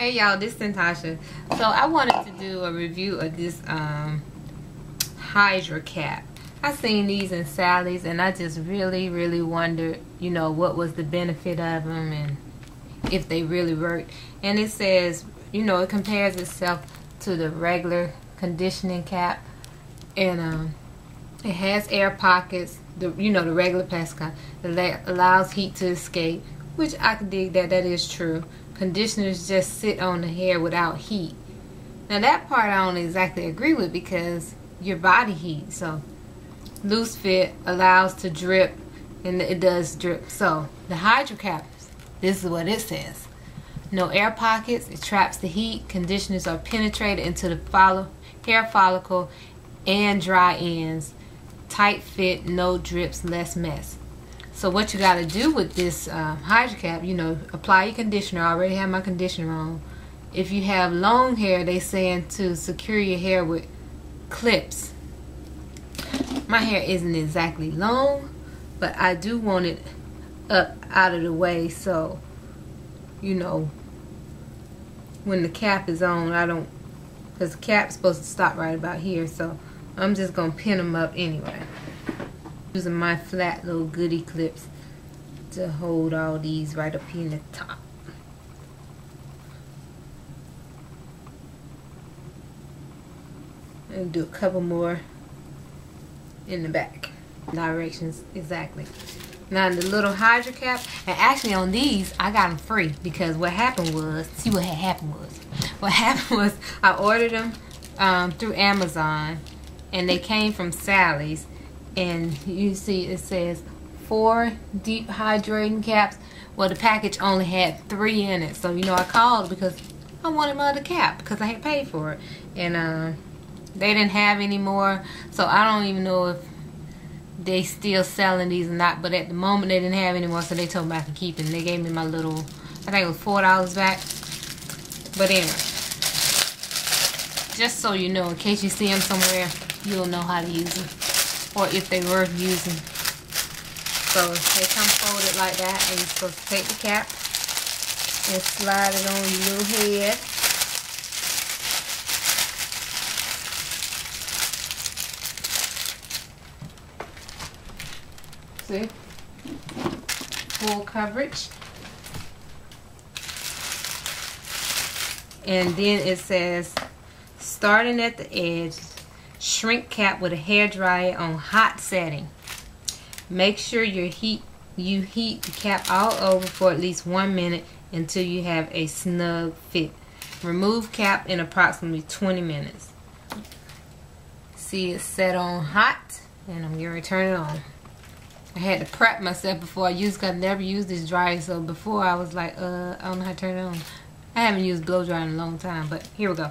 Hey y'all, this is Santasha. So I wanted to do a review of this HydraCap. I seen these in Sally's and I just really wondered, you know, what was the benefit of them and if they really worked. And it says, you know, it compares itself to the regular conditioning cap, and it has air pockets, the regular plastic cap that allows heat to escape, which I can dig that. That is true. Conditioners just sit on the hair without heat. Now that part I don't exactly agree with because your body heat. So loose fit allows to drip, and it does drip. So the HydraCap, this is what it says. No air pockets, it traps the heat. Conditioners are penetrated into the hair follicle and dry ends. Tight fit, no drips, less mess. So what you got to do with this HydraCap, you know, apply your conditioner. I already have my conditioner on. If you have long hair, they saying to secure your hair with clips. My hair isn't exactly long, but I do want it up out of the way, so you know when the cap is on, I don't, because the cap's supposed to stop right about here, so I'm just gonna pin them up anyway, using my flat little goodie clips to hold all these right up here in the top. And do a couple more in the back directions exactly. Now the little HydraCap, and actually on these I got them free because what happened was, what happened was I ordered them through Amazon, and they came from Sally's, and you see it says 4 deep hydrating caps. Well, the package only had 3 in it, so you know I called because I wanted my other cap because I had paid for it, and they didn't have any more, so I don't even know if they still selling these or not, but at the moment they didn't have any more, so they told me I could keep it, and they gave me my little, I think it was $4 back. But anyway, just so you know, in case you see them somewhere, you'll know how to use them, or if they were using. So they come folded like that, and you're supposed to take the cap and slide it on your little head. See? Full coverage. And then it says, starting at the edge, shrink cap with a hair dryer on hot setting. Make sure you heat the cap all over for at least 1 minute until you have a snug fit. Remove cap in approximately 20 minutes. See, it's set on hot, and I'm going to turn it on. I had to prep myself before I used, because I've never used this dryer, so before I was like, I don't know how to turn it on. I haven't used blow dryer in a long time, but here we go.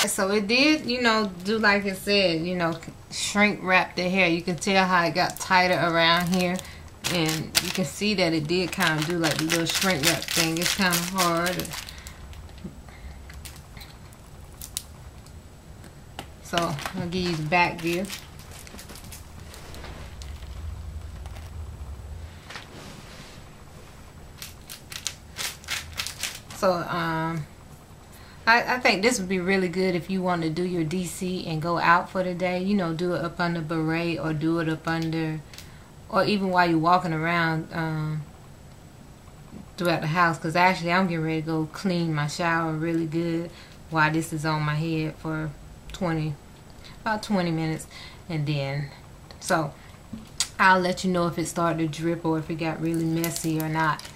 So it did, you know, do like it said, you know, shrink wrap the hair. You can tell how it got tighter around here, and you can see that it did kind of do like the little shrink wrap thing. It's kind of hard. So I'll give you the back view. So I think this would be really good if you want to do your DC and go out for the day. You know, do it up under beret, or do it up under, or even while you're walking around. throughout the house, because actually I'm getting ready to go clean my shower really good while this is on my head for about 20 minutes, and then so I'll let you know if it started to drip or if it got really messy or not,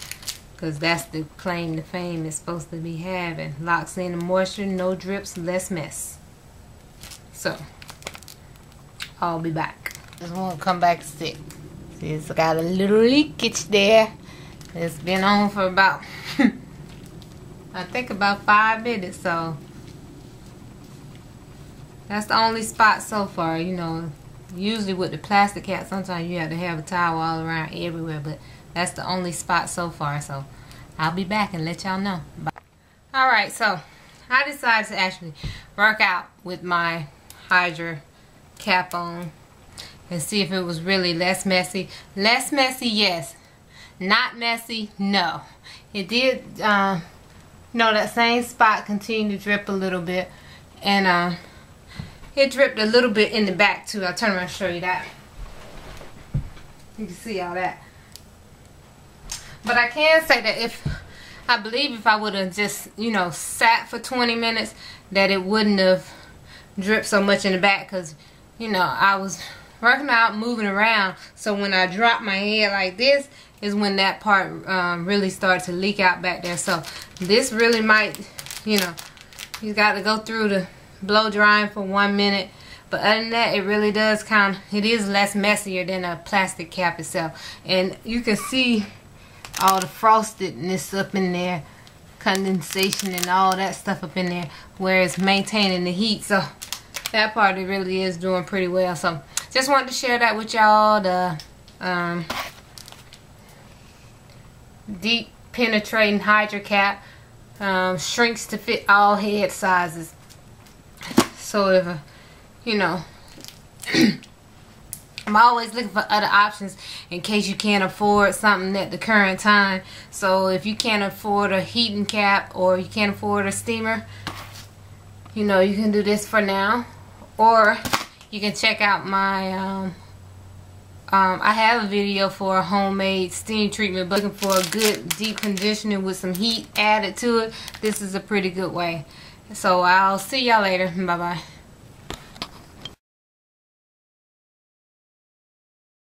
because that's the claim to fame it's supposed to be having. Locks in the moisture, no drips, less mess. So I'll be back. Just want to come back and sit. See, it's got a little leakage there. It's been on for about I think about 5 minutes, so that's the only spot so far. You know, usually with the plastic cap, sometimes you have to have a towel all around everywhere, but that's the only spot so far. So I'll be back and let y'all know. Bye. Alright, so I decided to actually work out with my HydraCap on and see if it was really less messy. Less messy, yes. Not messy, no. It did, you know, that same spot continued to drip a little bit, and it dripped a little bit in the back too. I'll turn around and show you that. You can see all that. But I can say that I believe if I would have just, you know, sat for 20 minutes, that it wouldn't have dripped so much in the back, because, you know, I was working out, moving around, so when I dropped my head like this is when that part really started to leak out back there. So this really might, you know, you got to go through the blow drying for 1 minute, but other than that, it really does it is less messier than a plastic cap itself. And you can see all the frostedness up in there, condensation and all that stuff up in there, where it's maintaining the heat. So that part, it really is doing pretty well. So just wanted to share that with y'all. The deep penetrating HydraCap shrinks to fit all head sizes. So if you know, I'm always looking for other options in case you can't afford something at the current time. So if you can't afford a heating cap or you can't afford a steamer, you know, you can do this for now. Or you can check out my I have a video for a homemade steam treatment, but looking for a good deep conditioning with some heat added to it. This is a pretty good way. So I'll see y'all later. Bye bye.